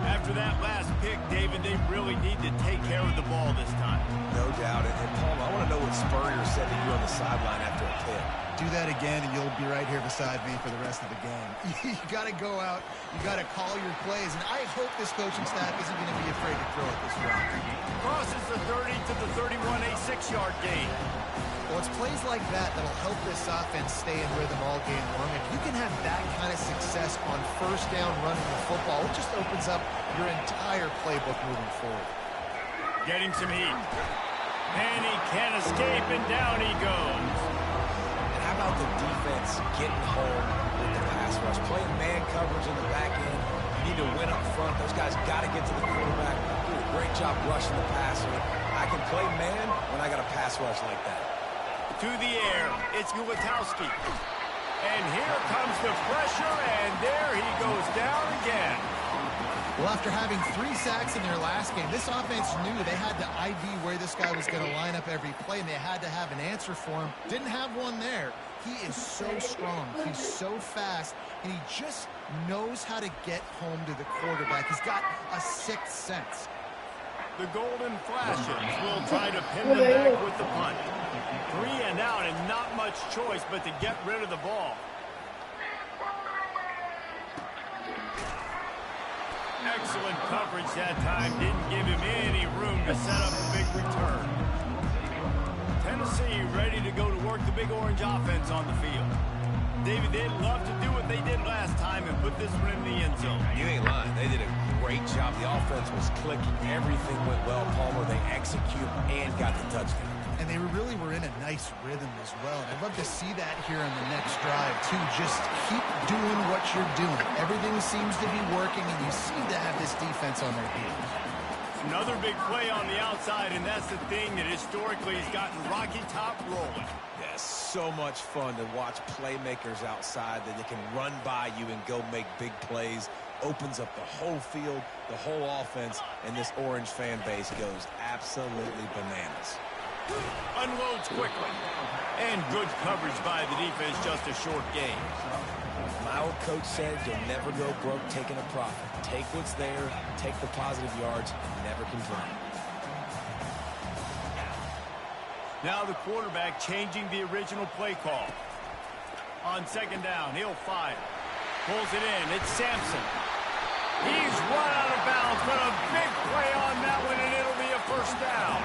After that last pick, David, they really need to take care of the ball this time. No doubt. And Paul, I want to know what Spurrier said to you on the sideline after a pick. Do that again, and you'll be right here beside me for the rest of the game. You got to go out. You got to call your plays. And I hope this coaching staff isn't going to be afraid to throw it this round. Crosses the 30 to the 31, a 6-yard gain. Well, it's plays like that that'll help this offense stay in rhythm all game long. If you can have that kind of success on first down running the football, it just opens up your entire playbook moving forward. Getting some heat. And he can't escape, and down he goes. And how about the defense getting home with the pass rush? Playing man coverage in the back end. You need to win up front. Those guys got to get to the quarterback. Do a great job rushing the passer. I can play man when I got a pass rush like that. To the air, it's Ulatowski. And here comes the pressure, and there he goes down again. Well, after having 3 sacks in their last game, this offense knew they had to ID where this guy was going to line up every play, and they had to have an answer for him. Didn't have one there. He is so strong. He's so fast, and he just knows how to get home to the quarterback. He's got a sixth sense. The Golden Flashes will try to pin them back with the punt. 3 and out, and not much choice but to get rid of the ball. Excellent coverage that time. Didn't give him any room to set up a big return. Tennessee ready to go to work the Big Orange offense on the field. David, they'd love to do what they did last time and put this one in the end zone. You ain't lying. They did a great job. The offense was clicking. Everything went well, Palmer. They executed and got the touchdown. And they really were in a nice rhythm as well. And I'd love to see that here on the next drive, too. Just keep doing what you're doing. Everything seems to be working, and you seem to have this defense on their heels. Another big play on the outside, and that's the thing that historically has gotten Rocky Top rolling. Yeah, so much fun to watch playmakers outside that they can run by you and go make big plays. Opens up the whole field, the whole offense, and this Orange fan base goes absolutely bananas. Unloads quickly. And good coverage by the defense, just a short game. My old coach said you'll never go broke taking a profit. Take what's there, take the positive yards, never complain. Now the quarterback changing the original play call. On second down, he'll fire. Pulls it in. It's Sampson. He's run out of bounds, but a big play on that one, and it'll be a first down.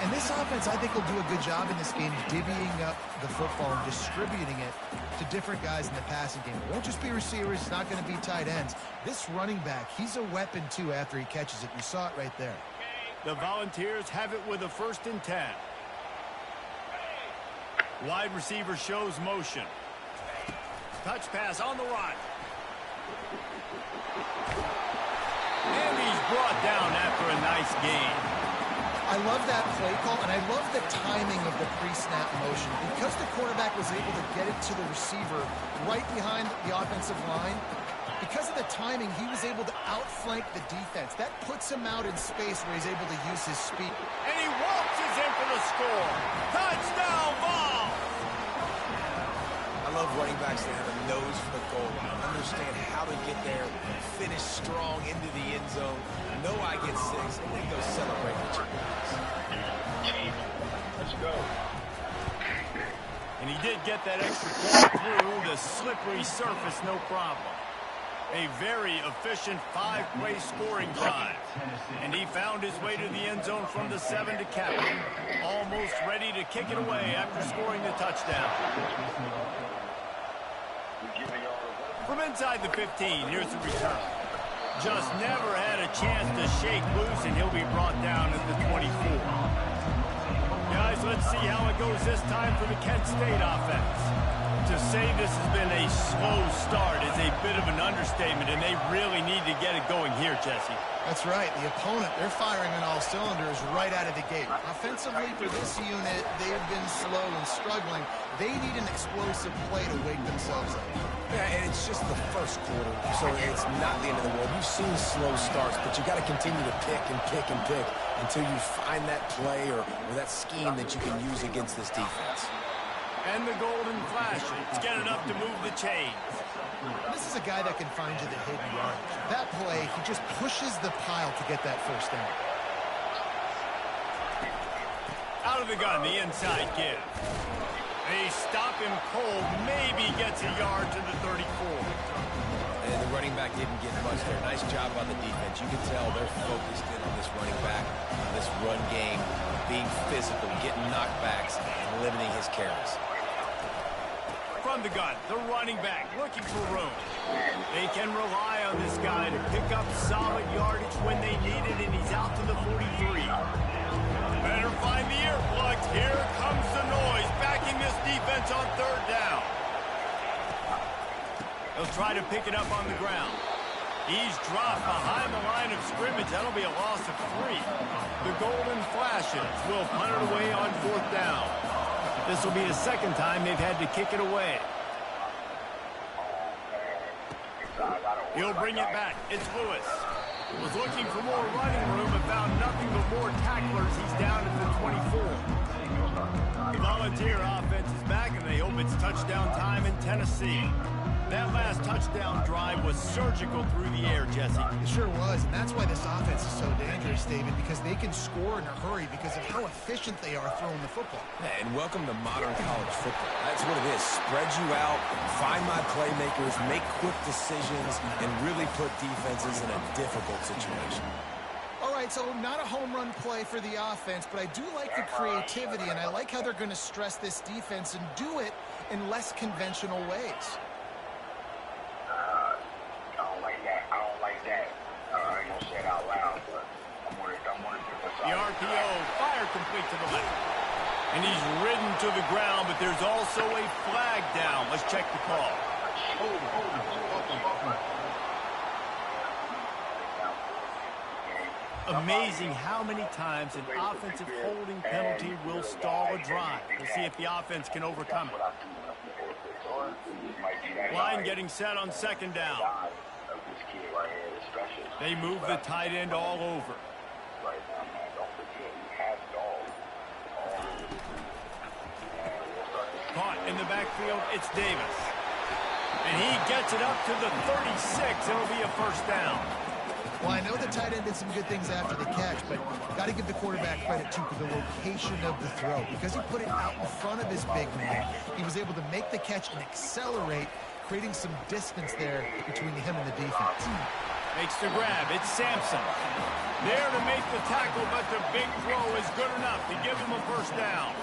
And this offense, I think, will do a good job in this game divvying up the football and distributing it to different guys in the passing game. It won't just be receivers. It's not going to be tight ends. This running back, he's a weapon, too, after he catches it. You saw it right there. The Volunteers have it with a 1st and 10. Wide receiver shows motion. Touch pass on the run. And he's brought down after a nice gain. I love that play call, and I love the timing of the pre-snap motion. Because the quarterback was able to get it to the receiver right behind the offensive line, because of the timing, he was able to outflank the defense. That puts him out in space where he's able to use his speed. And he waltzes in for the score. Touchdown ball! I love running backs that have a nose for the goal line. Understand how to get there, finish strong into the end zone. Know I get 6, and then go celebrate the chickens. Let's go. And he did get that extra point through the slippery surface, no problem. A very efficient 5-play scoring drive. And he found his way to the end zone from the 7 to cap it. Almost ready to kick it away after scoring the touchdown. From inside the 15, here's the return. Just never had a chance to shake loose, and he'll be brought down at the 24. Guys, let's see how it goes this time for the Kent State offense. To say this has been a slow start is a bit of an understatement, and they really need to get it going here, Jesse. That's right. The opponent, they're firing on all cylinders right out of the gate. Offensively, for this unit, they've been slow and struggling. They need an explosive play to wake themselves up. Yeah, and it's just the first quarter, so it's not the end of the world. You've seen slow starts, but you got to continue to pick and pick and pick until you find that play or that scheme that you can use against this defense. And the golden flashes. Get enough to move the chains. This is a guy that can find you the hidden yardage. That play, he just pushes the pile to get that first down. Out of the gun, the inside give. They stop him cold, maybe gets a yard to the 34. And the running back didn't get much there. Nice job on the defense. You can tell they're focused in on this running back, on this run game, being physical, getting knockbacks, and limiting his carries. From the gun, the running back looking for room. They can rely on this guy to pick up solid yardage when they need it, and he's out to the 43. Better find the earplugs. Here comes the noise, backing this defense on third down. They'll try to pick it up on the ground. He's dropped behind the line of scrimmage. That'll be a loss of 3. The golden flashes will punt it away on fourth down. This will be the second time they've had to kick it away. He'll bring it back. It's Lewis. Was looking for more running room and found nothing but more tacklers. He's down at the 24. The Volunteer offense is back, and they hope it's touchdown time in Tennessee. That last touchdown drive was surgical through the air, Jesse. It sure was, and that's why this offense is so dangerous, David, because they can score in a hurry because of how efficient they are throwing the football. Yeah, and welcome to modern college football. That's what it is. Spread you out, find my playmakers, make quick decisions, and really put defenses in a difficult situation. All right, so not a home run play for the offense, but I do like the creativity, and I like how they're going to stress this defense and do it in less conventional ways. The RPO, fire complete to the left. And he's ridden to the ground, but there's also a flag down. Let's check the call. Amazing how many times an offensive holding penalty will stall a drive. We'll see if the offense can overcome it. Line getting set on second down. They move the tight end all over. Caught in the backfield, it's Davis. And he gets it up to the 36. It'll be a first down. Well, I know the tight end did some good things after the catch, but got to give the quarterback credit, too, for the location of the throw. Because he put it out in front of his big man, he was able to make the catch and accelerate, creating some distance there between him and the defense. Makes the grab. It's Sampson. There to make the tackle, but the big throw is good enough to give him a first down.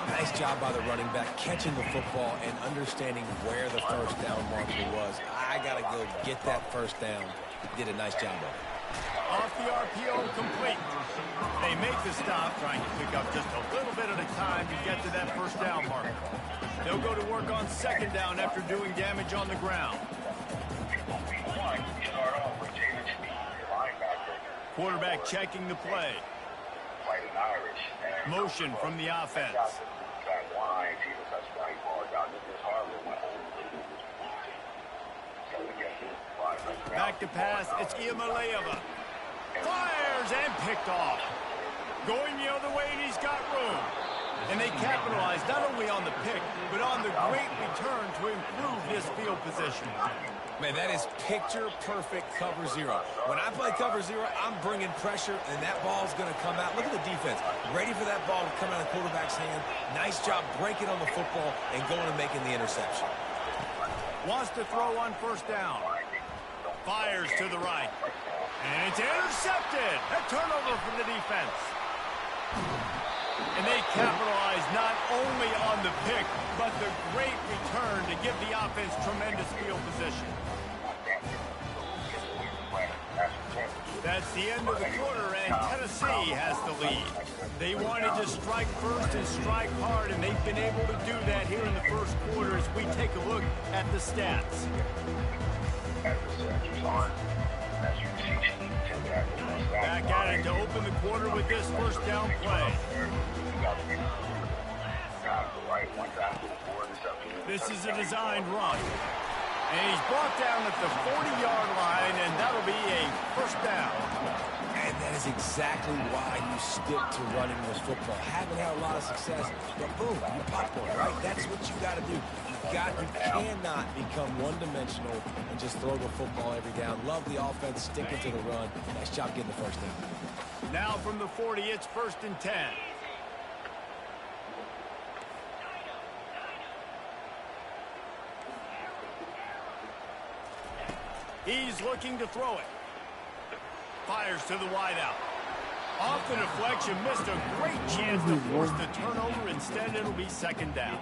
Nice job by the running back, catching the football and understanding where the first down marker was. I got to go get that first down. He did a nice job of it. Off the RPO, complete. They make the stop, trying to pick up just a little bit at a time to get to that first down marker. They'll go to work on second down after doing damage on the ground. Quarterback checking the play. Motion from the offense. Back to pass, it's Iamaleava. Fires and picked off. Going the other way, and he's got room. And they capitalize not only on the pick, but on the great return to improve this field position. Man, that is picture-perfect cover zero. When I play cover zero, I'm bringing pressure, and that ball's going to come out. Look at the defense. Ready for that ball to come out of the quarterback's hand. Nice job breaking on the football and going and making the interception. Wants to throw on first down. Fires to the right. And it's intercepted. A turnover from the defense. And they capitalize not only on the pick, but the great return to give the offense tremendous field position. That's the end of the quarter, and Tennessee has the lead. They wanted to strike first and strike hard, and they've been able to do that here in the first quarter as we take a look at the stats. Back at it to open the quarter with this first down play. This is a designed run. And he's brought down at the 40-yard line, and that'll be a first down. And that is exactly why you stick to running this football. Haven't had a lot of success, but boom, you pop one, right? That's what you got to do. You cannot become one-dimensional and just throw the football every down. Love the offense, sticking to the run. Nice job getting the first down. Now from the 40, it's 1st and 10. He's looking to throw it. Fires to the wideout. Off the deflection, missed a great chance to force the turnover. Instead, it'll be 2nd down.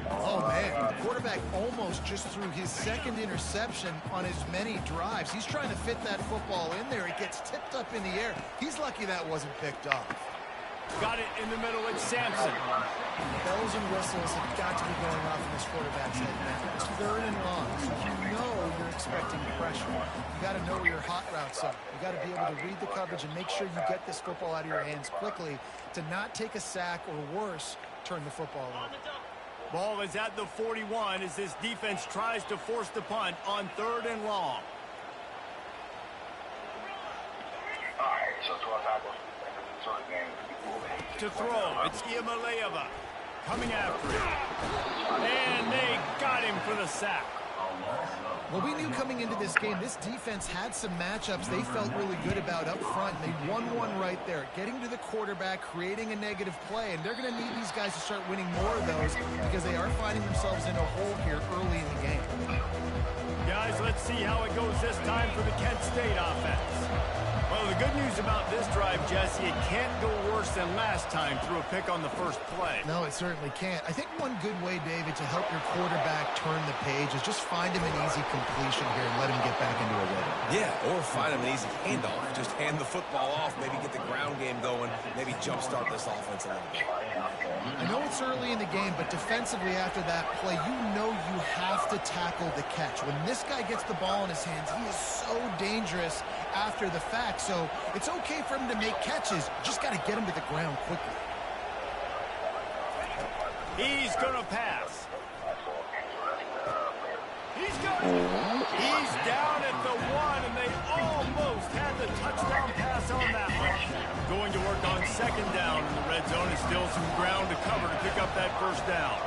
Oh, man, the quarterback almost just threw his 2nd interception on as many drives. He's trying to fit that football in there. It gets tipped up in the air. He's lucky that wasn't picked off. Got it in the middle. It's Sampson. Bells and whistles have got to be going off in this quarterback's head now. It's 3rd and long, so you know you're expecting pressure. You got to know where your hot routes are. You got to be able to read the coverage and make sure you get this football out of your hands quickly to not take a sack or worse, turn the football over. Ball is at the 41 as this defense tries to force the punt on 3rd and long. All right, so 12 tackles. To throw, it's Iamaleava coming after him. And they got him for the sack. Well, we knew coming into this game, this defense had some matchups they felt really good about up front. They won one right there, getting to the quarterback, creating a negative play, and they're going to need these guys to start winning more of those because they are finding themselves in a hole here early in the game. Guys, let's see how it goes this time for the Kent State offense. Well, the good news about this drive, Jesse, it can't go worse than last time through a pick on the first play. No, it certainly can't. I think one good way, David, to help your quarterback turn the page is just find him an easy completion here and let him get back into a rhythm. Yeah, or find him an easy handoff. Just hand the football off, maybe get the ground game going, maybe jumpstart this offense a little bit. I know it's early in the game, but defensively after that play, you know you have to tackle the catch. When this guy gets the ball in his hands, he is so dangerous after the fact. So it's okay for him to make catches. Just got to get him to the ground quickly. He's going to pass. He's down at the 1, and they almost had the touchdown pass on that one. Going to work on 2nd down in the red zone, and still some ground to cover to pick up that first down.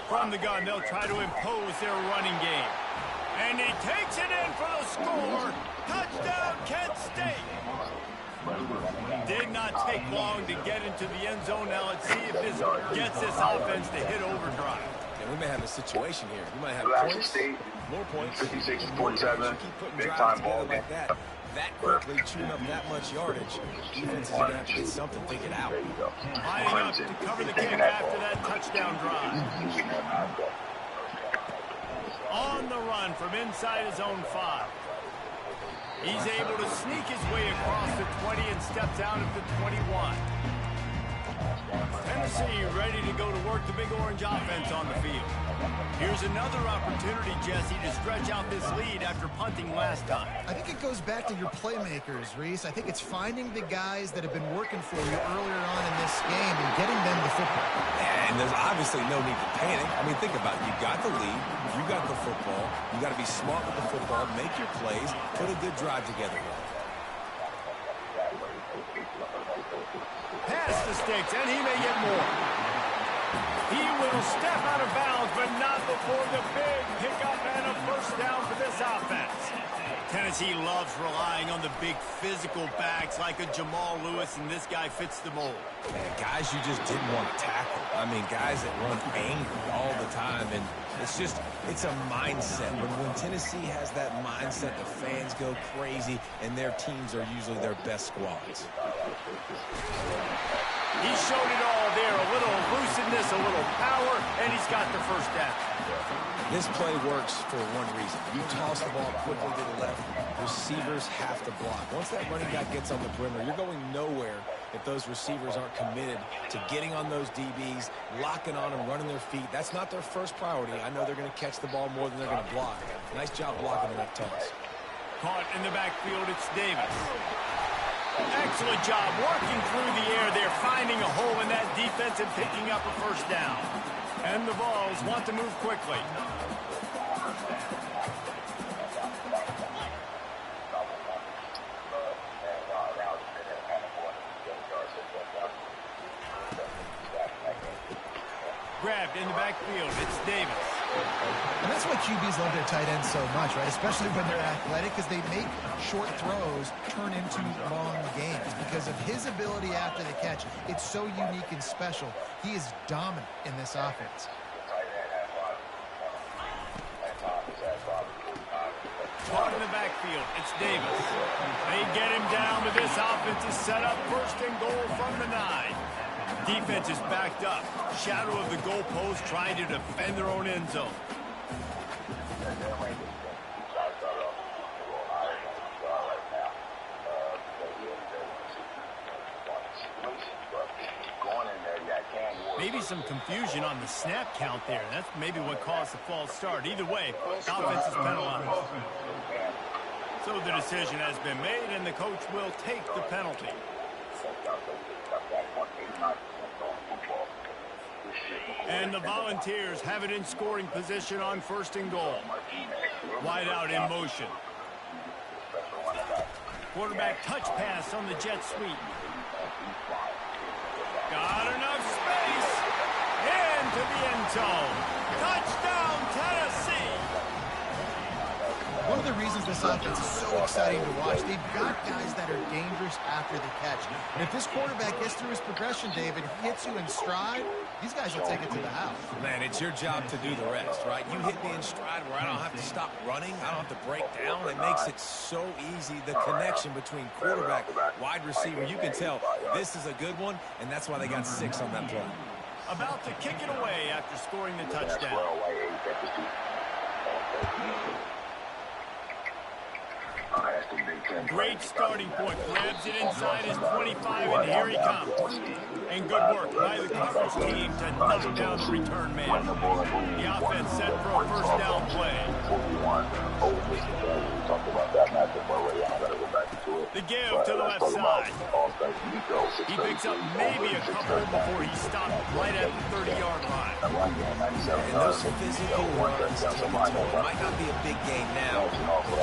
From the gun, they'll try to impose their running game. And he takes it in for the score. Touchdown, Kent State. Did not take long to get into the end zone. Now let's see if this gets this offense to hit overdrive. And we may have a situation here. We might have points, more points, 56-47, big time ball game. Like that quickly chewing up that much yardage. Defense is going to have to get something figured out. Lining up to cover the kick after that touchdown drive. On the run from inside his own 5. He's able to sneak his way across the 20 and steps out at the 21. Tennessee ready to go to work the Big Orange offense on the field. Here's another opportunity, Jesse, to stretch out this lead after punting last time. I think it goes back to your playmakers, Reese. I think it's finding the guys that have been working for you earlier on in this game and getting them the football. And there's obviously no need to panic. I mean, think about it. You got the lead. You got the football. You got to be smart with the football. Make your plays. Put a good drive together. Pass the sticks, and he may get more. He will step out of bounds, but not before the big pickup and a first down for this offense. Tennessee loves relying on the big physical backs like a Jamal Lewis, and this guy fits the mold. Man, guys you just didn't want to tackle. I mean, guys that run angry all the time, and it's a mindset. When Tennessee has that mindset, the fans go crazy, and their teams are usually their best squads. He showed it all there, a little elusiveness, a little power, and he's got the first down. This play works for one reason. You toss the ball quickly to the left, receivers have to block. Once that running back gets on the perimeter, you're going nowhere if those receivers aren't committed to getting on those DBs, locking on them, running their feet. That's not their first priority. I know they're going to catch the ball more than they're going to block. Nice job blocking in that toss. Caught in the backfield, it's Davis. Excellent job working through the air there, finding a hole in that defense and picking up a first down. And the Vols want to move quickly. Grabbed in the backfield, it's Davis. And that's why QBs love their tight ends so much, right? Especially when they're athletic, because they make short throws turn into long gains. Because of his ability after the catch, it's so unique and special. He is dominant in this offense. Caught in the backfield, it's Davis. They get him down, but this offense is set up first and goal from the 9. Defense is backed up. Shadow of the goalpost trying to defend their own end zone. Maybe some confusion on the snap count there. That's maybe what caused the false start. Either way, offense is penalized. So the decision has been made, and the coach will take the penalty. And the Volunteers have it in scoring position on first and goal. Wide out in motion. Quarterback touch pass on the jet sweep. Got enough space. Into the end zone. Touchdown, Tennessee. One of the reasons this offense is so exciting to watch, they've got guys that are dangerous after the catch. And if this quarterback gets through his progression, David, hits you in stride, these guys will take it to the house. Man, it's your job to do the rest, right? You hit me in stride where I don't have to stop running. I don't have to break down. It makes it so easy, the connection between quarterback, wide receiver. You can tell this is a good one, and that's why they got 6 on that play. About to kick it away after scoring the touchdown. Great starting point. Grabs it inside his 25, and here he comes. And good work by the coverage team to knock down the return man. The offense set for a first down play. The give to the left side. He picks up maybe a couple before he stopped right at the 30-yard line. And those physical runs take a toll. It might not be a big game now.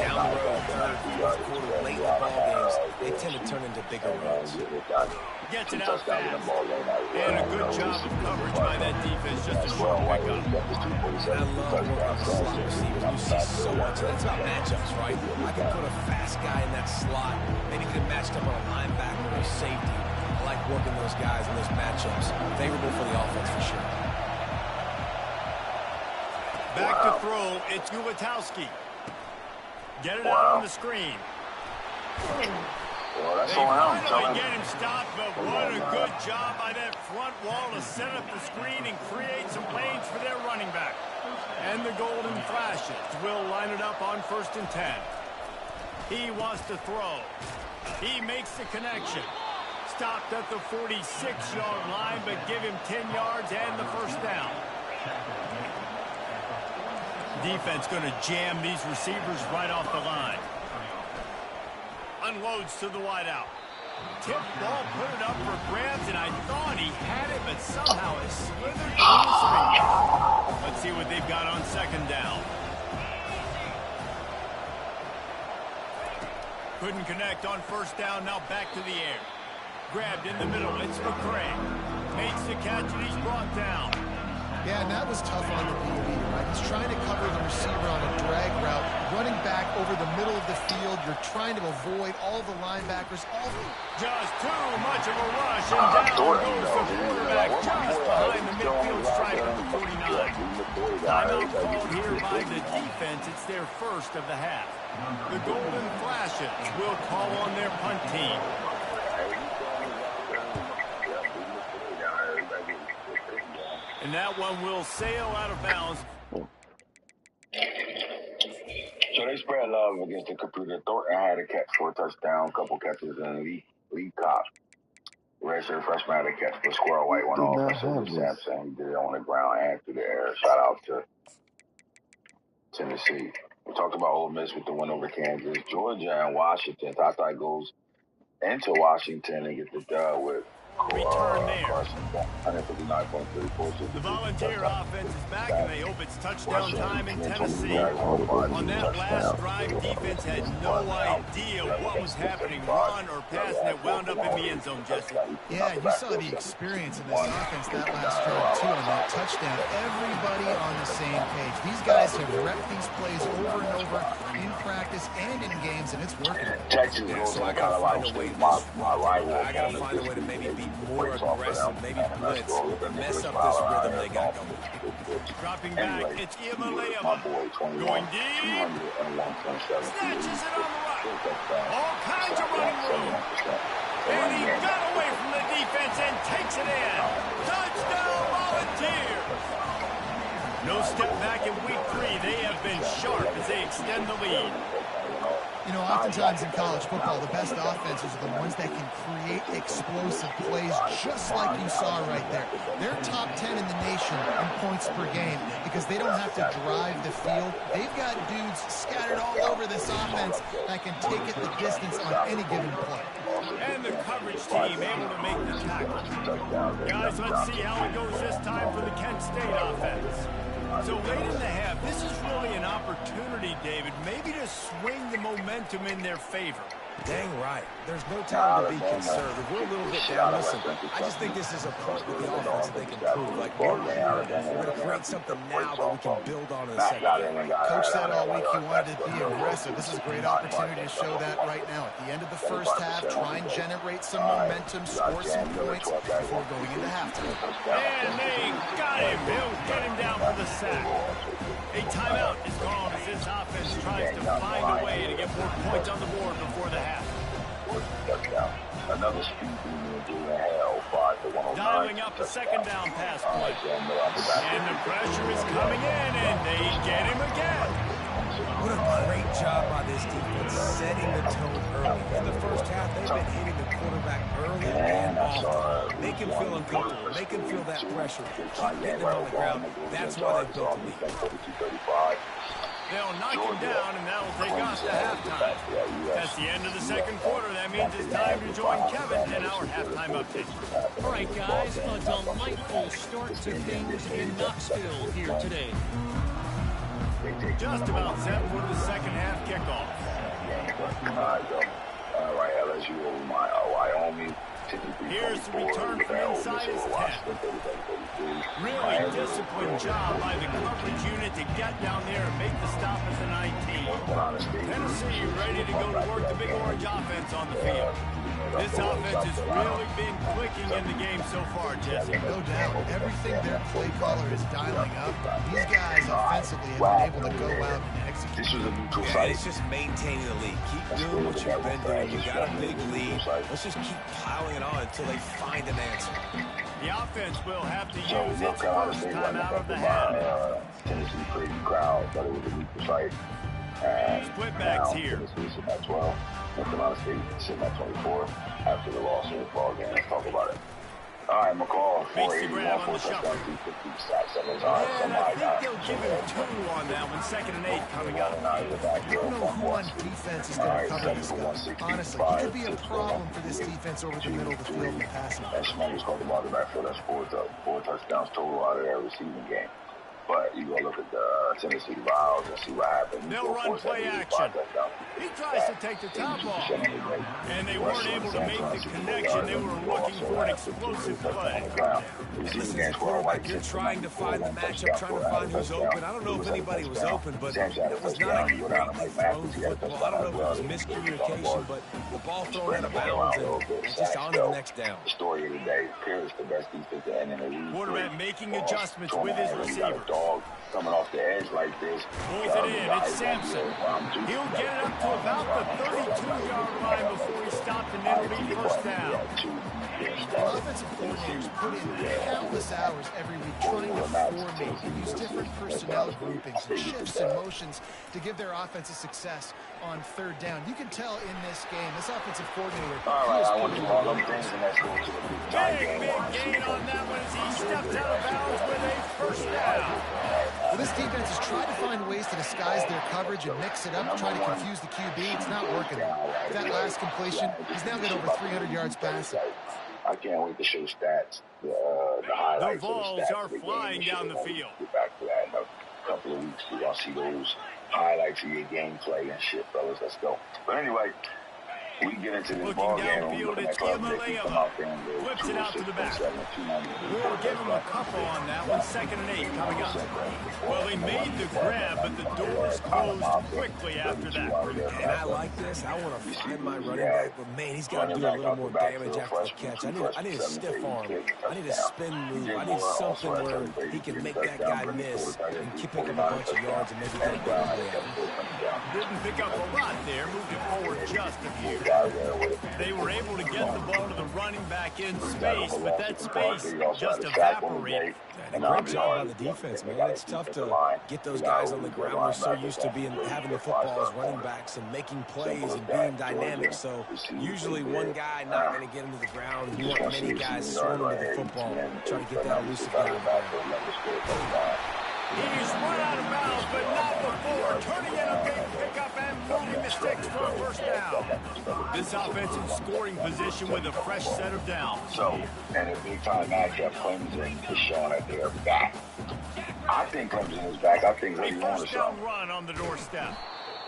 Down the road, third, fourth quarter, late in the ball games, they tend to turn into bigger runs. Gets it out fast. And a good job of coverage by that defense. Just a short pickup. And I love working on the slot receivers. You see so much. That's about matchups, right? I can put a fast guy in that slot. Maybe get matched up on a linebacker or a safety. I like working those guys in those matchups. Favorable for the offense for sure. Back to throw. It's Ulatowski. Get it out on the screen. They finally get him stopped, but what a good job by that front wall to set up the screen and create some lanes for their running back. And the Golden Flashes will line it up on 1st and 10. He wants to throw. He makes the connection. Stopped at the 46-yard line, but give him 10 yards and the first down. Defense going to jam these receivers right off the line. Unloads to the wideout. Tip ball, put it up for grabs, and I thought he had it, but somehow it slithered through his fingers. Let's see what they've got on 2nd down. Couldn't connect on 1st down, now back to the air. Grabbed in the middle, it's McCray. Makes the catch, and he's brought down. Yeah, and that was tough on the PB, right? He's trying to cover the receiver on a drag route, running back over the middle of the field. You're trying to avoid all the linebackers. Just too much of a rush, and down goes the quarterback just behind the midfield stripe of the 49. Timeout called here by the defense. It's their first of the half. The Golden Flashes will call on their punt team. And that one will sail out of bounds. So they spread love against the computer. Thornton had a catch for a touchdown, couple catches, and Lee Cox, redshirt freshman, had a catch for Squirrel White, went off for Sampson. He did it on the ground and through the air. Shout out to Tennessee. We talked about Ole Miss with the win over Kansas. Georgia and Washington. Tata goes into Washington and gets the dub with return there. 159.34. The Volunteer offense is back, and they hope it's touchdown time in Tennessee. On that last drive, defense had no idea what was happening. Run or pass, and it wound up in the end zone, Jesse. Yeah, you saw the experience in this offense that last drive, too, on that touchdown. Everybody on the same page. These guys have repped these plays over and over in practice and in games, and it's working. Texas Yeah, goes so in I kind gotta of find like a way to my rival. I gotta find a way to maybe be more aggressive, maybe blitz, mess up this rhythm they got going. Dropping back, it's Iamaleava. Going deep. Snatches it on the right. All kinds of running room. And he got away from the defense and takes it in. Touchdown, Volunteer. No step back in week 3. They have been sharp as they extend the lead. You know, oftentimes in college football, the best offenses are the ones that can create explosive plays, just like you saw right there. They're top 10 in the nation in points per game because they don't have to drive the field. They've got dudes scattered all over this offense that can take it the distance on any given play. And the coverage team able to make the tackle. Guys, let's see how it goes this time for the Kent State offense. So late in the half, this is really an opportunity, David, maybe to swing the momentum in their favor. Dang right. There's no time to be concerned. If we're a little bit down, listen, I just think this is a point with the offense that they can prove. Like, we're going to create something now that we can build on in the second half. Coach said all week he wanted to be aggressive. This is a great opportunity to show that right now. At the end of the first half, try and generate some momentum, score some points before going into halftime. And they got him. They'll get him down for the sack. A timeout is called as this offense tries to find a way to get more points on the board before the half. Another speed in hell, 5 to 109. Dialing up a second down pass play. And the pressure is coming in, and they get him again. What a great job by this defense setting the tone early. In the first half, they've been hitting the quarterback early and often. Make him feel uncomfortable. Make him feel that pressure. Keep getting him on the ground. That's why they built the lead. They'll knock him down, and that'll take us to halftime. That's the end of the second quarter. That means it's time to join Kevin in our halftime update. All right, guys, a delightful start to things in Knoxville here today. Just about set for the second half kickoff. All right, LSU over Wyoming. Here's the return from inside his 10. Really disciplined job by the coverage unit to get down there and make the stop at the 19. Tennessee ready to go to work the Big Orange offense on the field. This offense has really been clicking in the game so far, Jesse. No doubt. Everything their play caller is dialing up, these guys offensively have been able to go out and execute. This was a neutral Yeah, site. it's just maintaining the lead. Keep doing what you've been doing. You got a big lead. Let's just keep piling it on until they find an answer. The offense will have to So use North its Carolina first State time running out of the back half. Tennessee crazy crowd, but it was a neutral site. And Split backs now here. Tennessee sitting at 12. North Carolina State sitting at 24 after the loss in the ball game. Let's talk about it. All right, McCall, Makes the 481 grab on for the shuffle. 50 sacks. That was all right. And I think they'll give him 2 on that one. 2nd and 8 coming up. I don't know who on defense is going to cover this guy. Honestly, he could be a problem for this defense over the middle of the field in the passing game. And Schmeckers caught the ball in the backfield. That's 4 touchdowns total out of their receiving game. But you go look at the Tennessee Vols and see what happened. They'll run play action. He tries to take the top off. And they weren't able to make the connection. They were looking for an explosive play. Listen, as a quarterback, you're trying to find the matchup, trying to find who's open. I don't know if anybody was open, but it was not a greatly thrown football. I don't know if it was miscommunication, but the ball thrown out of bounds and just on to the next down. The story of the day, Pierce, the best defensive end in the league. Quarterback making adjustments with his receiver. Coming off the edge like this. Pulls it in. It's Sampson. He'll get it up to about the 32-yard line before he stopped and it'll be first down. The offensive coordinators put in countless hours every week trying to formate and use different personnel groupings and shifts and motions to give their offense a success on 3rd down. You can tell in this game, this offensive coordinator, All right, I want he to is do all putting them things and let's go to the big time Big game. gain on that one as he stepped out of bounds with a first down. Well, this defense has tried to find ways to disguise their coverage and mix it up, try to confuse the QB. It's not working. With that last completion, he's now got over 300 yards passing. I can't wait to show stats, the highlights. The balls are flying down the field. Get back to that in a couple of weeks. We're going to see those highlights of your gameplay and shit, fellas. Let's go. But anyway, we get into this ball game. Downfield, it's Imaleva. Flips it out to the back. We'll give him a couple on that one. 2nd and 8 coming up. Well, they made the grab, but the doors closed quickly after that. And I like this. I want to find my running back, but man, he's got to do a little more damage after the catch. I need a stiff arm. I need a spin move. I need something where he can make that guy miss and keep picking a bunch of yards and maybe get a breakaway out. Didn't pick up a lot there. Moved it forward just a few. They were able to get the ball to the running back in space, but that space just evaporated. And a great job by the defense, man. It's tough to get those guys on the ground. We're so used to having the football as running backs and making plays and being dynamic. So usually one guy not going to get into the ground. You want many guys thrown into the football, trying to get that elusive guy on the ground. He's run out of bounds, but not before turning in a big pickup and moving the sticks for a first down. This offensive scoring position with a fresh set of downs. So, and a big-time matchup, Clemson is showing that they're back. I think Clemson is back. I think they want first down run on the doorstep.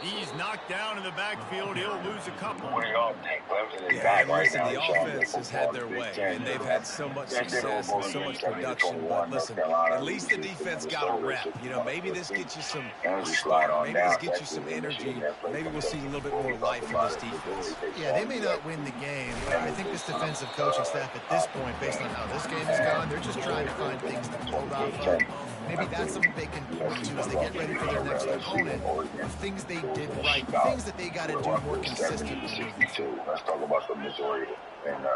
He's knocked down in the backfield. He'll lose a couple. What do y'all think? Clemson is back right now. The offense has had their way, and they've had so much success and so much production. But listen, at least the defense got a rep. You know, maybe this gets you some spark. Maybe this gets you some energy. Maybe we'll see a little bit more life from this defense. Yeah, they may not win the game, but I think this defensive coaching staff at this point, based on how this game has gone, they're just trying to find things to build off of. Maybe that's something they can point to as they get ready for their next opponent, of things they did right, things that they got to do more consistently. Let's talk about the Missouri and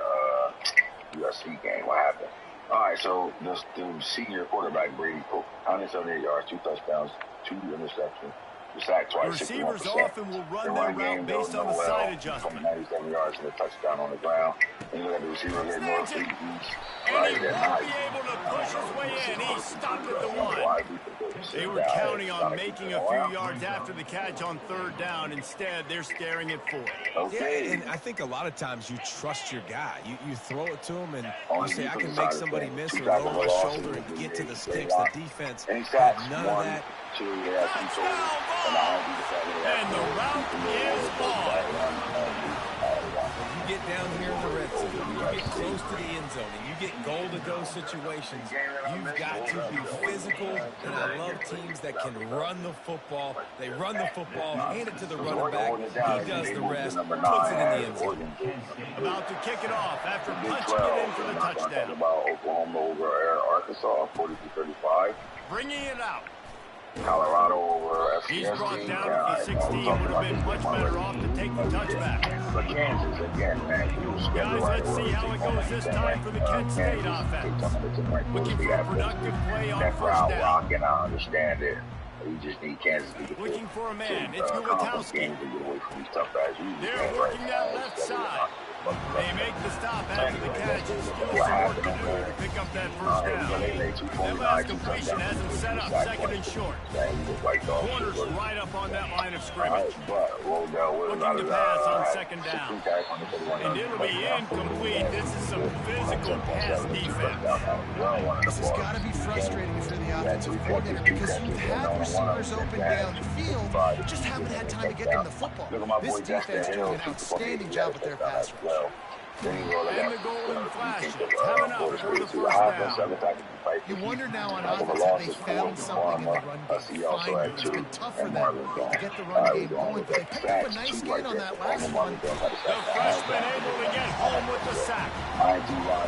USC game. What happened? All right, so the senior quarterback, Brady Cook, 178 yards, 2 touchdowns, 2 interceptions. Sacked twice. Receivers often will run their route based on the side adjustment. 97 yards and a touchdown on the ground. And you got the receiver getting more free. And he won't be able to push his way in. He stopped at the 1. They were counting on making a few yards after the catch on 3rd down. Instead, they're staring at 4. Okay. Yeah, and I think a lot of times you trust your guy. You throw it to him, and you say, I can make somebody miss or lower my shoulder and get to the sticks. The defense had none of that. And the route is on. You get down here in the red zone, you get close to the end zone, and you get goal-to-go situations, you've got to be physical, and I love teams that can run the football. They run the football, hand it to the running back, he does the rest, puts it in the end zone. About to kick it off after punching it in for the touchdown. About Oklahoma over Arkansas, 40-35. Bringing it out. Colorado over FCS. He's brought down at the 16. Would have been much better off to take the touchback. But Kansas again, man. Guys, let's see how it goes this time for the Kent State offense. Looking for a productive play on first down. Rocking, I understand it. We just need Kansas to get looking for a man. It's Gutowski. They're working that left side. They make the stop after the catch. Still some work to do to pick up that first down. That last completion has him set up 2nd and short. Corner's right up on that line of scrimmage. Looking to pass on 2nd down. And it'll be incomplete. This is some physical pass defense. This has got to be frustrating for the offensive coordinator because you've had receivers open down the field, just haven't had time to get them the football. This defense doing an outstanding job with their pass rush. And the golden flashes coming up for the first down. You wonder now on offense how they found something in the run game. Finally, it's been tough for them to get the run game going, but they picked up a nice gain on that last one. The freshman able to get home with the sack.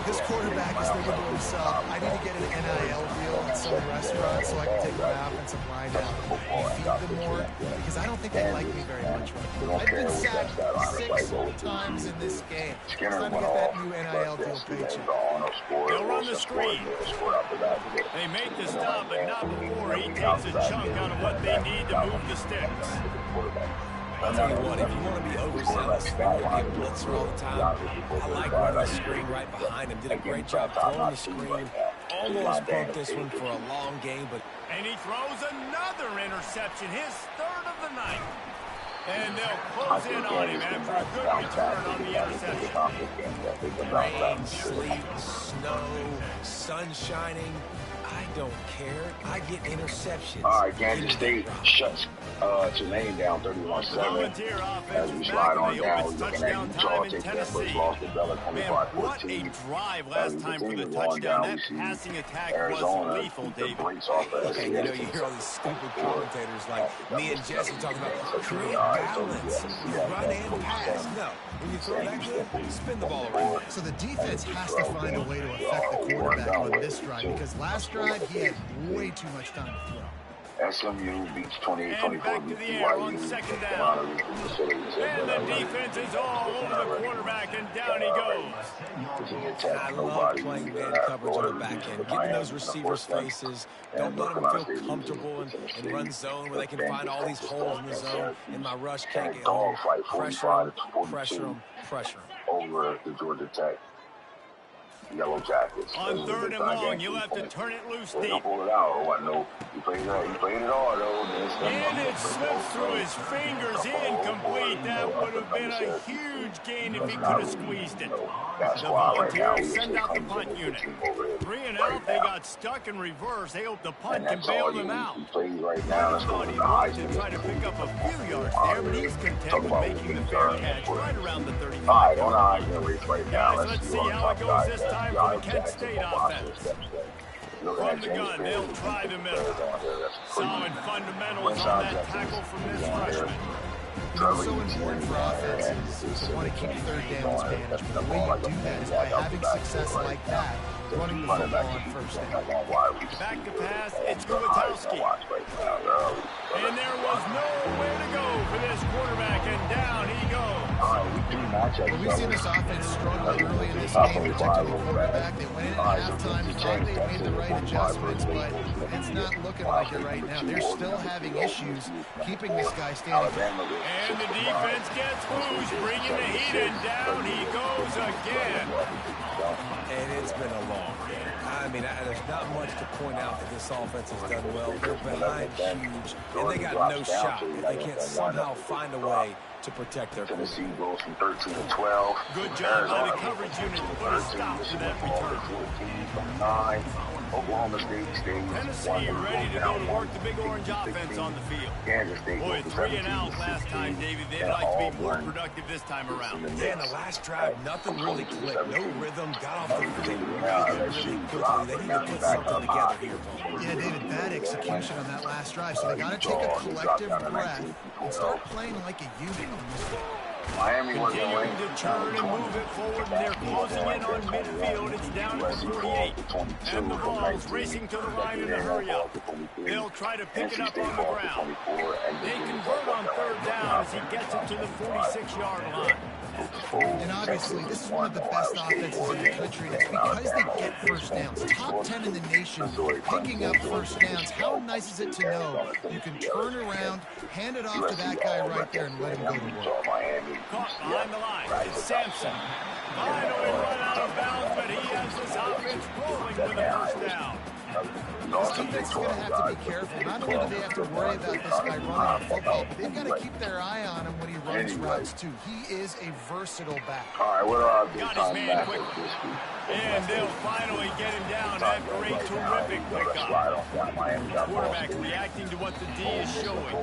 This quarterback is thinking to himself, I need to get an NIL deal at some restaurant so I can take my offensive line down and feed them more, because I don't think they like me very much right now. I've been sacked 6 times in this game. It's time to get that new NIL deal paycheck. They'll run the screen. They make the stop, but not before he takes a chunk out of what they need to move the sticks. I'll tell you what, if you want to be overzealous, you want to be a blitzer all the time, I like running the screen right behind him. Did a great job throwing the screen, Almost broke this one for a long game, but... And he throws another interception, his third of the night. And they'll close in on him after a good return on the interception. Rain, sleet, snow, sun shining. I don't care. I get interceptions. All right, Kansas State shuts Tulane down 31-7. As we slide on down, we're looking at Utah taking that first loss to Bella 25-14. What a drive last time for the touchdown. That passing attack was lethal, David. Okay, you know, you hear all these stupid commentators like me and Jesse talking about create balance, run and pass. No, when you throw that good, spin the ball around. So the defense has to find a way to affect the quarterback on this drive, because last drive he had way too much time to throw. SMU beats 28-24 beats on second down. And the defense is all over the quarterback, and down he goes. I love playing man coverage on the back end, getting those receivers' faces. Don't let them feel comfortable and run zone where they can find all these holes in the zone, and my rush can't get home. Pressure them. Over the Georgia Tech Yellow Jackets. On 3rd and long, you'll have to turn it loose deep. Pull it out. Oh, I know. He played it all, though. And it slips through his fingers, incomplete. That would have been a huge gain if he could have squeezed it. The Volunteers send out the punt unit. 3 and out, they got stuck in reverse. They hope the punt can bail them out. He plays right now. Let's go He wanted to try to pick up a few yards there, but he's content with making the fair catch right around the 35. All right, on the Heisman race right now. Let's see how it goes this time for the Kent State offense. From the gun, they'll try the middle. Solid fundamentals on that tackle from this freshman. It's so important for offenses to want to keep third downs managed. The way you do that is by having success like that, running the football on first down. Back to pass, it's Gutowski. And there was nowhere to go for this quarterback, and down he goes. Well, we've seen this offense struggle early in this game, protecting the quarterback. They went in at halftime, thought they made the right adjustments, but it's not looking like it right now. They're still having issues keeping this guy standing. And the defense gets loose, bringing the heat, and down he goes again. And it's been a long game. I mean, there's not much to point out that this offense has done well. They're behind huge, and they got no shot if they can't somehow find a way to protect their Tennessee goes from 13 to 12. Good job by the coverage unit to put a stop to that return. From 9. Oklahoma State stays Tennessee ready to go to work the Big Orange offense on the field. Kansas State Boy, 3 and out last time, David. They'd like to be more productive this time around. Man, the last drive, nothing really clicked. No rhythm, got off the field really quickly. They need to put something together here. Yeah, David, bad execution on that last drive. So they got to take a collective breath and start playing like a unit. Miami was continuing to turn and move it forward, and they're closing in on midfield. It's down at the 48. And the ball's racing to the line in a hurry up. They'll try to pick it up on the ground. They convert on 3rd down as he gets it to the 46-yard line. And obviously, this is one of the best offenses in the country, and it's because they get first downs. Top 10 in the nation picking up first downs. How nice is it to know you can turn around, hand it off to that guy right there, and let him go to work. Caught behind the line. It's Sampson. Finally run out of bounds, but he has this offense rolling with a first down. This defense is going to have to be careful. Not only do they have to worry about this guy running the football, but they've got to keep their eye on him when he runs routes, too. He is a versatile back. All right, what are our big Got his time man back quick. this week? And they'll finally get him down after a terrific pickup. Quarterback reacting to what the D is showing.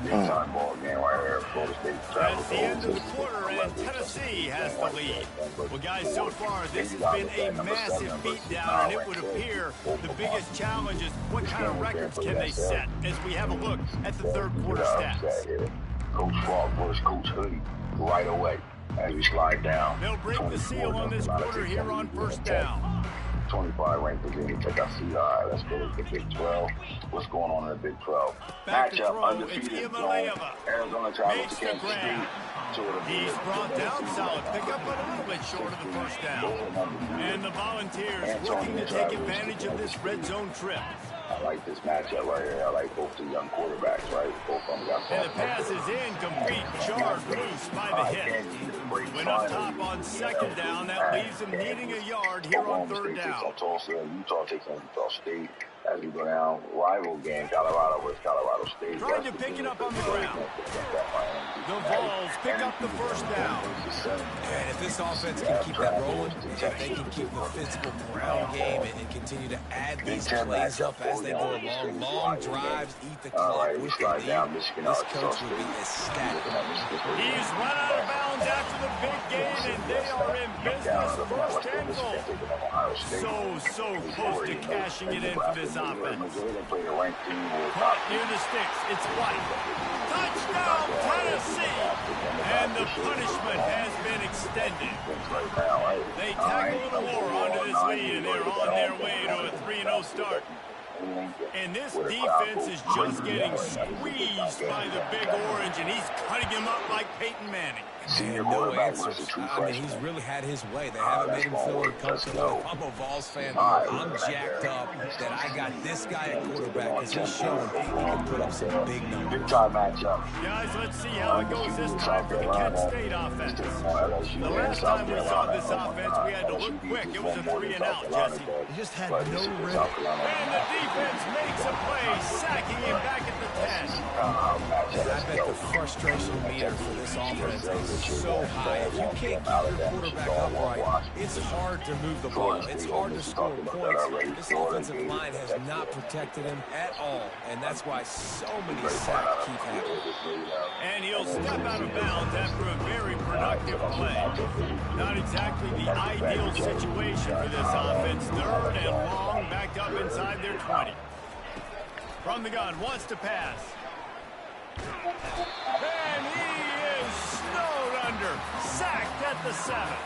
Big-time ball game right here. Florida State That's the end of the quarter, and Tennessee has the lead. Well, guys, so far, this has been a massive beatdown, and it would appear the biggest challenge is what kind of records can they set as we have a look at the third quarter stats. Coach Falk versus Coach Hoodie right away as we slide down. They'll break the seal on this quarter here on 1st down. 25 ranked Virginia Tech. I see. All right, let's go to the Big 12. What's going on in the Big 12? Back to Matchup throw. It's undefeated. Imalayeva. Arizona travels Makes to the Kansas grab. State. He's brought down, solid pickup, but a little bit short of the first down. And the Volunteers looking to take advantage of this red zone trip. I like this matchup right here. I like both the young quarterbacks, right? Both of them got and the pass is incomplete, jarred loose by the hit. Went up top on second down. That leaves him needing a yard here on third down. Tulsa, Utah takes on Utah State. As we go down, rival game, Colorado versus Colorado State. Trying to pick it up on the ground. The Vols pick up the first down. And if this offense can keep that rolling, if they can keep the physical ground game and continue to add these plays up as they go along, long drives, eat the clock with the lead, this coach will be ecstatic. He's run out of bounds after the big gain, and they are in business first and goal. So close to cashing it in for this offense. Caught near the sticks. It's White. Touchdown, Tennessee! And the punishment has been extended. They tack a little more onto this lead, and they're on their way to a 3-0 start. And this defense is just getting squeezed by the Big Orange, and he's cutting him up like Peyton Manning. And no answers. I mean, he's really had his way. They haven't made him feel uncomfortable. If I'm a Vols fan, I'm jacked up that I got this guy at quarterback because he's showing he can put up some big numbers. Guys, let's see how it goes this time for the Kent State offense. The last time we saw this offense, we had to look quick. It was a 3-and-out, Jesse. He just had no rhythm. And the defense makes a play, sacking him back at the 10. I bet the frustration meter for this offense is so high. If you can't keep your quarterback upright, it's hard to move the ball. It's hard to score points. This offensive line has not protected him at all, and that's why so many sacks keep happening. And he'll step out of bounds after a very productive play. Not exactly the ideal situation for this offense. Third and long, backed up inside their 20. From the gun, wants to pass. And he is snowed under, sacked at the 7.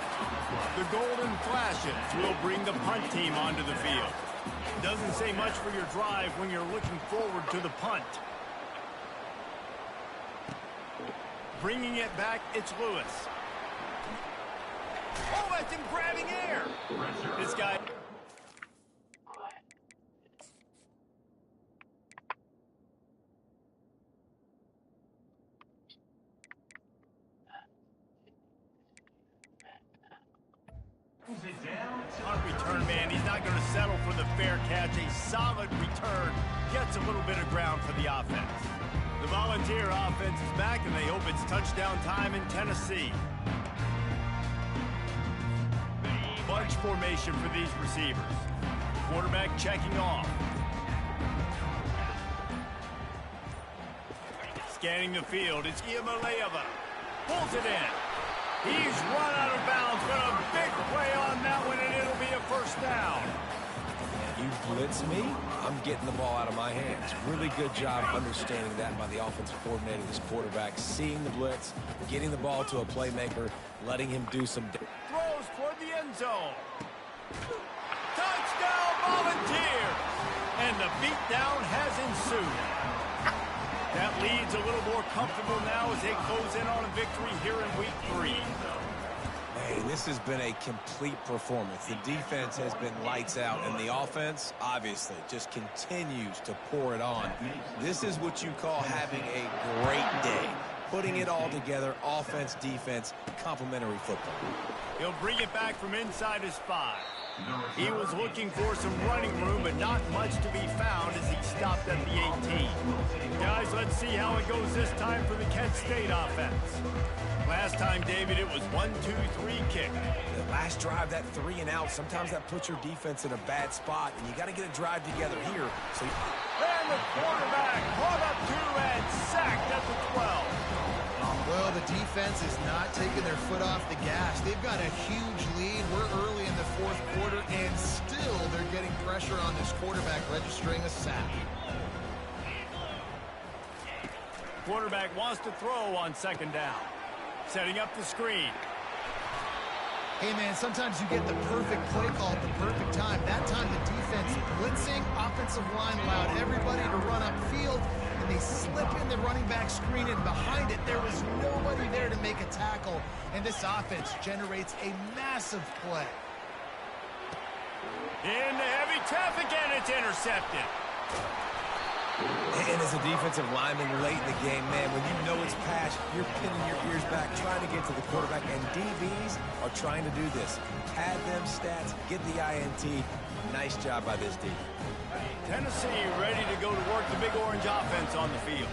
The golden flashes will bring the punt team onto the field. Doesn't say much for your drive when you're looking forward to the punt. Bringing it back, it's Lewis. Oh, that's him grabbing air. This guy... On return man, he's not going to settle for the fair catch. A solid return gets a little bit of ground for the offense. The Volunteer offense is back, and they hope it's touchdown time in Tennessee. Bunch formation for these receivers. Quarterback checking off. Scanning the field, it's Iamaleava. Pulls it in. He's run out of bounds, but a big play on that one, and it'll be a first down. You blitz me, I'm getting the ball out of my hands. Really good job understanding that by the offensive coordinator, this quarterback, seeing the blitz, getting the ball to a playmaker, letting him do some... Throws toward the end zone. Touchdown, Volunteers! And the beatdown has ensued. That lead's a little more comfortable now as they close in on a victory here in week 3. Hey, this has been a complete performance. The defense has been lights out, and the offense, obviously, just continues to pour it on. This is what you call having a great day. Putting it all together, offense, defense, complementary football. He'll bring it back from inside his 5. He was looking for some running room, but not much to be found as he stopped at the 18. Guys, let's see how it goes this time for the Kent State offense. Last time, David, it was 1-2-3 kick. The last drive, that 3-and-out, sometimes that puts your defense in a bad spot, and you got to get a drive together here. So, and the quarterback caught up to and sacked at the 12. Well, the defense is not taking their foot off the gas. They've got a huge lead. We're early in the 4th quarter, and still they're getting pressure on this quarterback, registering a sack. Quarterback wants to throw on second down. Setting up the screen. Hey, man, sometimes you get the perfect play call at the perfect time. That time the defense blitzing, offensive line allowed everybody to run upfield, and they slip in the running back screen, and behind it, there was nobody there to make a tackle, and this offense generates a massive play. In the heavy traffic, and it's intercepted. And as a defensive lineman late in the game, man, when you know it's pass, you're pinning your ears back, trying to get to the quarterback, and DBs are trying to do this. Pad them stats, get the INT. Nice job by this D. Tennessee ready to go to work the Big Orange offense on the field.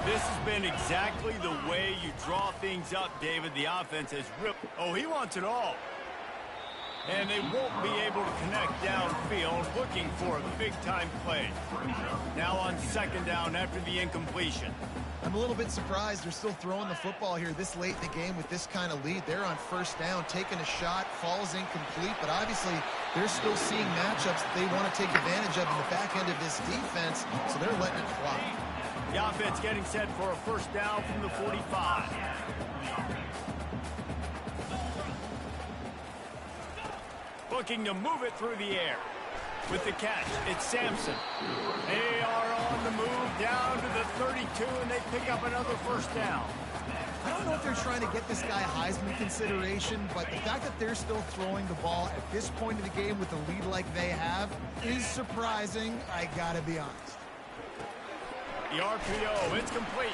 This has been exactly the way you draw things up, David. The offense has ripped. Oh, he wants it all. And they won't be able to connect downfield, looking for a big-time play. Now on second down after the incompletion. I'm a little bit surprised they're still throwing the football here this late in the game with this kind of lead. They're on first down, taking a shot, falls incomplete, but obviously they're still seeing matchups that they want to take advantage of in the back end of this defense, so they're letting it fly. The offense getting set for a first down from the 45. Looking to move it through the air. With the catch, it's Sampson. They are on the move down to the 32, and they pick up another first down. I don't know if they're trying to get this guy Heisman consideration, but the fact that they're still throwing the ball at this point of the game with a lead like they have is surprising, I gotta be honest. The RPO, it's complete.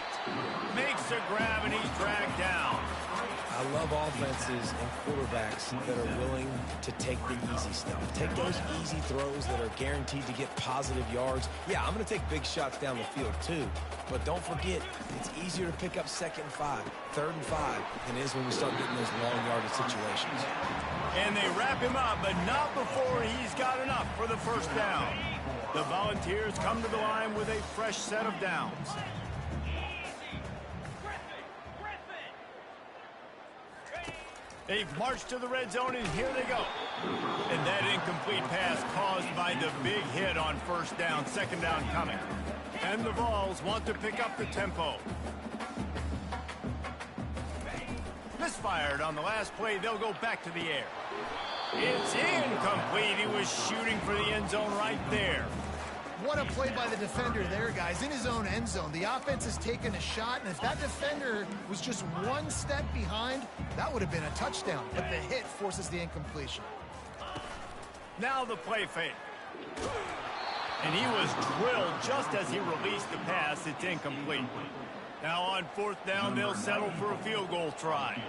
Makes a grab, and he's dragged down. I love offenses and quarterbacks that are willing to take the easy stuff. Take those easy throws that are guaranteed to get positive yards. Yeah, I'm going to take big shots down the field too, but don't forget, it's easier to pick up 2nd and 5, 3rd and 5 than it is when we start getting those long yardage situations. And they wrap him up, but not before he's got enough for the first down. The Volunteers come to the line with a fresh set of downs. They've marched to the red zone, and here they go. And that incomplete pass caused by the big hit on first down, second down coming. And the Vols want to pick up the tempo. Misfired on the last play. They'll go back to the air. It's incomplete. He was shooting for the end zone right there. What a play by the defender there, guys. In his own end zone, the offense has taken a shot, and if that defender was just one step behind, that would have been a touchdown. But the hit forces the incompletion. Now the play fake. And he was drilled just as he released the pass. It's incomplete. Now on fourth down, they'll settle for a field goal try.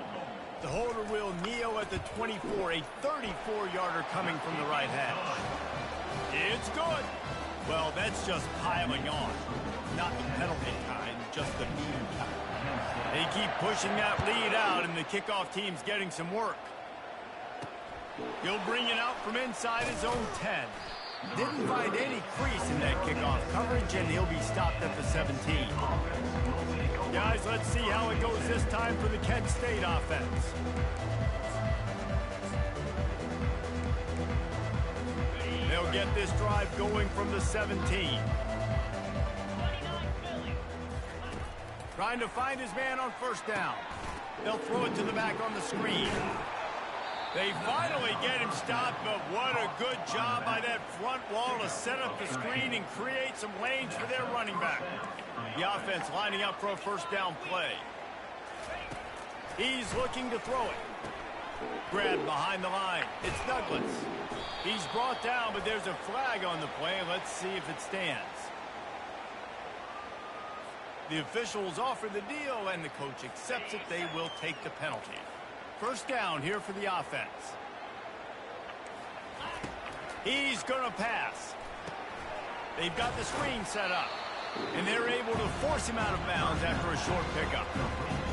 The holder will kneel at the 24, a 34-yarder coming from the right hash. It's good. Well, that's just piling on. Not the penalty kind, just the mean kind. They keep pushing that lead out, and the kickoff team's getting some work. He'll bring it out from inside his own 10. Didn't find any crease in that kickoff coverage, and he'll be stopped at the 17. Guys, let's see how it goes this time for the Kent State offense. They'll get this drive going from the 17. Trying to find his man on first down. They'll throw it to the back on the screen. They finally get him stopped, but what a good job by that front wall to set up the screen and create some lanes for their running back. The offense lining up for a first down play. He's looking to throw it. Grabbed behind the line. It's Douglas. He's brought down, but there's a flag on the play. Let's see if it stands. The officials offer the deal, and the coach accepts it. They will take the penalty. First down here for the offense. He's going to pass. They've got the screen set up, and they're able to force him out of bounds after a short pickup.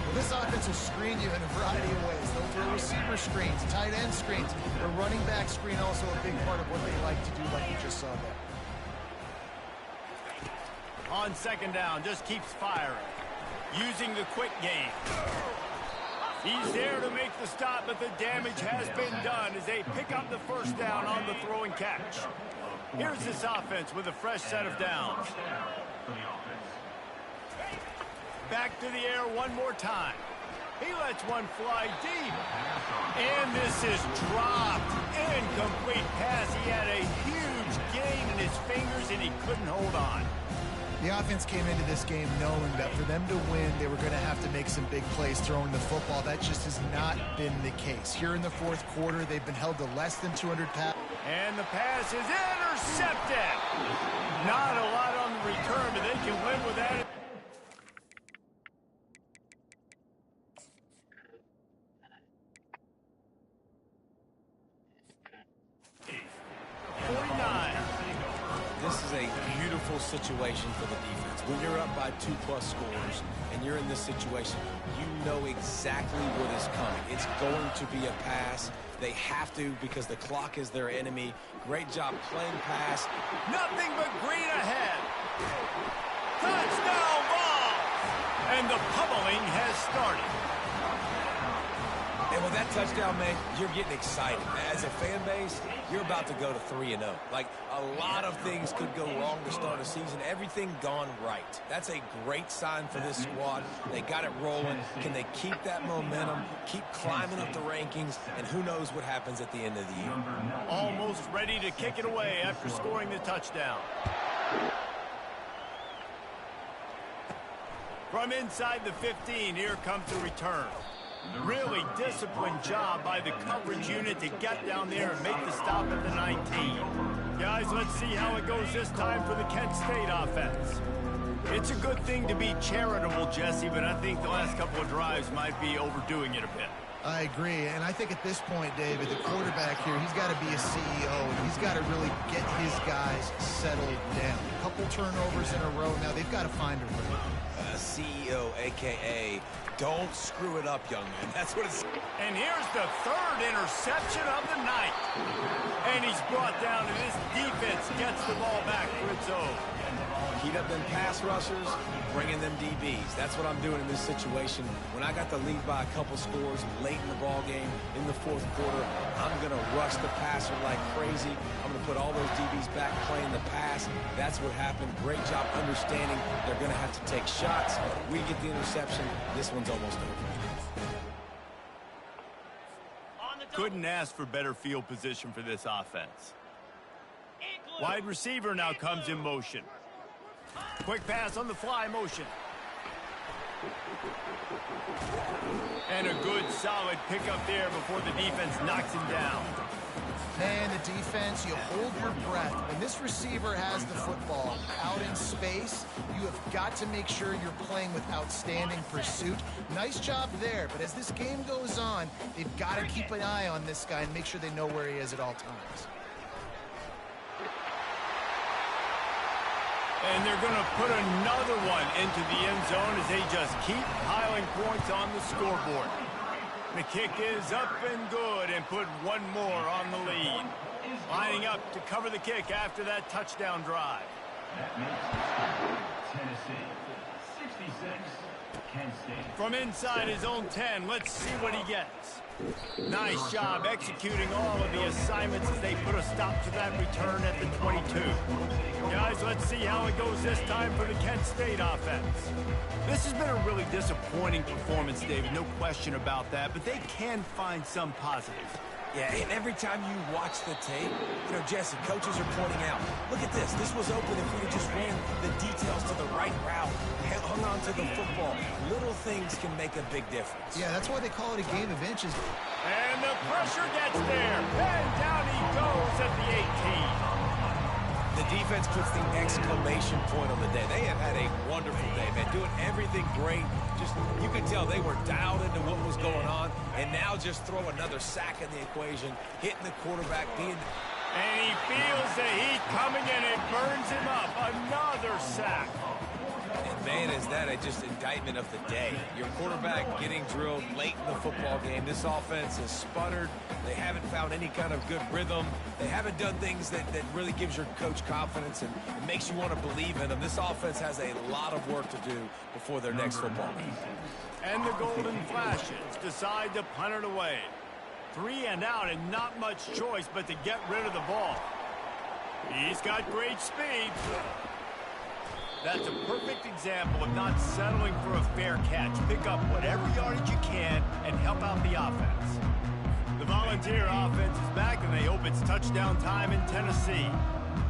Well, this offense will screen you in a variety of ways. They'll throw receiver screens, tight end screens. The running back screen also a big part of what they like to do, like you just saw there. On second down, just keeps firing. Using the quick game. He's there to make the stop, but the damage has been done as they pick up the first down on the throw and catch. Here's this offense with a fresh set of downs. Back to the air one more time. He lets one fly deep. And this is dropped. Incomplete pass. He had a huge gain in his fingers, and he couldn't hold on. The offense came into this game knowing that for them to win, they were going to have to make some big plays throwing the football. That just has not been the case. Here in the fourth quarter, they've been held to less than 200 passes. And the pass is intercepted. Not a lot on the return, but they can win with that. This is a beautiful situation for the defense. When you're up by 2+ scores and you're in this situation, you know exactly what is coming. It's going to be a pass. They have to because the clock is their enemy. Great job playing pass. Nothing but green ahead. Touchdown ball. And the pummeling has started. And with that touchdown, man, you're getting excited. As a fan base, you're about to go to 3-0. Like, a lot of things could go wrong to start a season. Everything gone right. That's a great sign for this squad. They got it rolling. Can they keep that momentum, keep climbing up the rankings, and who knows what happens at the end of the year. Almost ready to kick it away after scoring the touchdown. From inside the 15, here comes the return. Really disciplined job by the coverage unit to get down there and make the stop at the 19. Guys, let's see how it goes this time for the Kent State offense. It's a good thing to be charitable, Jesse, but I think the last couple of drives might be overdoing it a bit. I agree, and I think at this point, David, the quarterback here, he's got to be a CEO, and he's got to really get his guys settled down. A couple turnovers in a row now. They've got to find a rhythm. CEO, a.k.a. don't screw it up, young man. That's what it's... And here's the third interception of the night. And he's brought down, and this defense gets the ball back for its own. Heat up them pass rushers, bring in them DBs. That's what I'm doing in this situation. When I got the lead by a couple scores late in the ball game, in the fourth quarter, I'm going to rush the passer like crazy. I'm going to put all those DBs back playing the pass. That's what happened. Great job understanding they're going to have to take shots. We get the interception. This one's almost over. Couldn't ask for better field position for this offense. Wide receiver now comes in motion. Quick pass on the fly motion. And a good solid pickup there before the defense knocks him down. Man, the defense, you hold your breath. When this receiver has the football out in space, you have got to make sure you're playing with outstanding pursuit. Nice job there, but as this game goes on, they've got to keep an eye on this guy and make sure they know where he is at all times. And they're going to put another one into the end zone as they just keep piling points on the scoreboard. The kick is up and good and put one more on the lead. Lining up to cover the kick after that touchdown drive. Tennessee, 66, Kent State. From inside his own 10, let's see what he gets. Nice job executing all of the assignments as they put a stop to that return at the 22. Guys, let's see how it goes this time for the Kent State offense. This has been a really disappointing performance, David, no question about that, but they can find some positives. Yeah, and every time you watch the tape, Jesse, coaches are pointing out, look at this. This was open if we had just ran the details to the right route, hung on to the football. Little things can make a big difference. Yeah, that's why they call it a game of inches. And the pressure gets there. And down he goes at the 18. The defense puts the exclamation point on the day. They have had a wonderful day, man. Doing everything great. Just, you could tell they were dialed into what was going on. And now just throw another sack in the equation, hitting the quarterback, being... And he feels the heat coming and it burns him up. Another sack. And man, is that a just indictment of the day. Your quarterback getting drilled late in the football game. This offense has sputtered. They haven't found any kind of good rhythm. They haven't done things that really gives your coach confidence and it makes you want to believe in them. This offense has a lot of work to do before their next football game. And the Golden Flashes decide to punt it away. 3 and out and not much choice but to get rid of the ball. He's got great speed. That's a perfect example of not settling for a fair catch. Pick up whatever yardage you can and help out the offense. The Volunteer offense is back, and they hope it's touchdown time in Tennessee.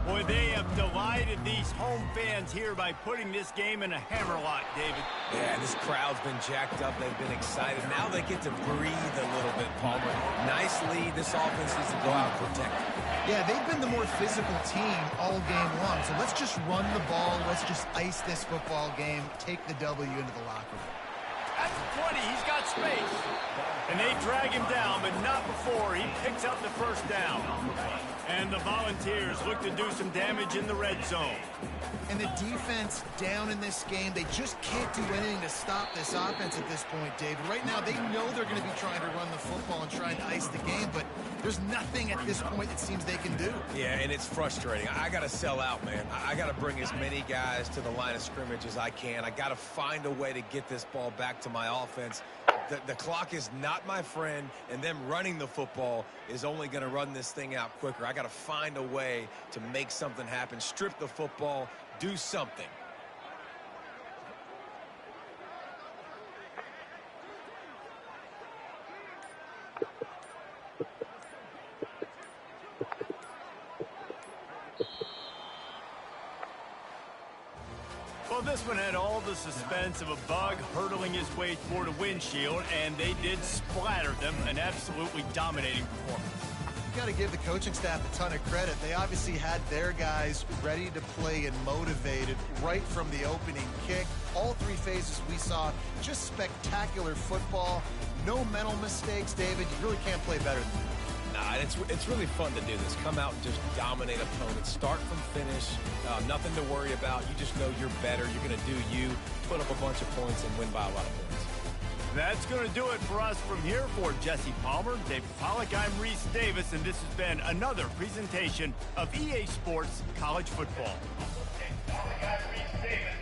Boy, they have delighted these home fans here by putting this game in a hammerlock, David. Yeah, this crowd's been jacked up. They've been excited. Now they get to breathe a little bit, Palmer. Nice lead. This offense needs to go out and protect it. Yeah, they've been the more physical team all game long. So let's just run the ball. Let's just ice this football game. Take the W into the locker room. At the 20, he's got space. And they drag him down, but not before he picks up the first down. And the Volunteers look to do some damage in the red zone. And the defense down in this game, they just can't do anything to stop this offense at this point, David. Right now, they know they're going to be trying to run the football and trying to ice the game, but there's nothing at this point it seems they can do. Yeah, and it's frustrating. I got to sell out, man. I got to bring as many guys to the line of scrimmage as I can. I got to find a way to get this ball back to my offense. The clock is not my friend, and them running the football is only going to run this thing out quicker. I got to find a way to make something happen, strip the football, do something. Well, this one had all the suspense of a bug hurtling his way toward a windshield, and they did splatter them, an absolutely dominating performance. You got to give the coaching staff a ton of credit. They obviously had their guys ready to play and motivated right from the opening kick. All three phases we saw, just spectacular football. No mental mistakes, David. You really can't play better than that. Nah, it's really fun to do this. Come out and just dominate opponents. Start from finish. Nothing to worry about. You just know you're better. You're going to do you, put up a bunch of points, and win by a lot of points. That's going to do it for us from here. For Jesse Palmer, David Pollack, I'm Reese Davis, and this has been another presentation of EA Sports College Football. I'm Reese Davis.